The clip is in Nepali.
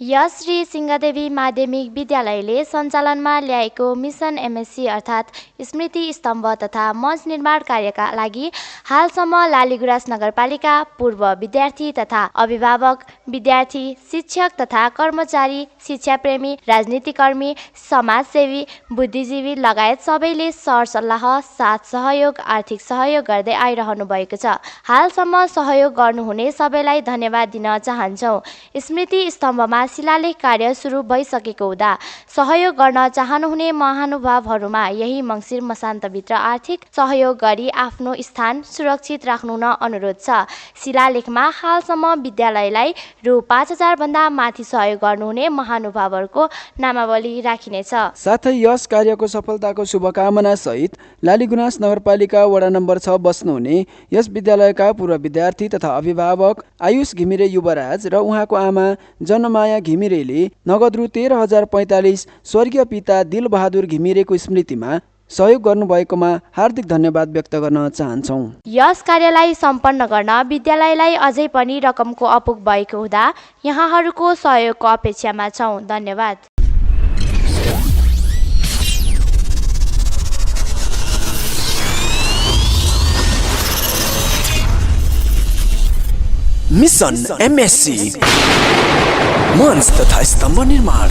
यस श्री सिंहदेवी माध्यमिक विद्यालयले सञ्चालनमा ल्याएको मिसन एमएससी अर्थात् स्मृति स्तम्भ तथा मञ्च निर्माण कार्यका लागि हालसम्म लालीगुराँस नगरपालिका पूर्व विद्यार्थी तथा अभिभावक, विद्यार्थी, शिक्षक तथा कर्मचारी, शिक्षाप्रेमी, राजनीतिकर्मी, समाजसेवी, बुद्धिजीवी लगायत सबैले सरसल्लाह, साथ सहयोग, आर्थिक सहयोग गर्दै आइरहनु भएको छ। हालसम्म सहयोग गर्नुहुने सबैलाई धन्यवाद दिन चाहन्छौँ। स्मृति स्तम्भमा शिलालेख कार्य सुरु भइसकेको हुँदा सहयोग गर्न चाहनुहुने महानुभावहरूमा यही मङ्सिर मसान्तभित्र आर्थिक सहयोग गरी आफ्नो स्थान सुरक्षित राख्नु न अनुरोध छ। शिलालेखमा हालसम्म विद्यालयलाई रु 5,000 भन्दा माथि सहयोग गर्नुहुने महानुभावहरूको नामावली राखिनेछ। साथै यस कार्यको सफलताको शुभकामना सहित लालीगुराँस नगरपालिका वडा नम्बर 6 बस्नुहुने यस विद्यालयका पूर्व विद्यार्थी तथा अभिभावक आयुष घिमिरे युवराज र उहाँको आमा जनमाया घिमिरेले नगद रु 13,045 स्वर्गीय पिता दिलबहादुर घिमिरेको स्मृतिमा सहयोग गर्नुभएकोमा हार्दिक धन्यवाद व्यक्त गर्न चाहन्छौँ। यस कार्यलाई सम्पन्न गर्न विद्यालयलाई अझै पनि रकमको अपुग भएको हुँदा यहाँहरूको सहयोगको अपेक्षामा छौँ। धन्यवाद। मिसन एमएससी मञ्च तथा स्तम्भ निर्माण।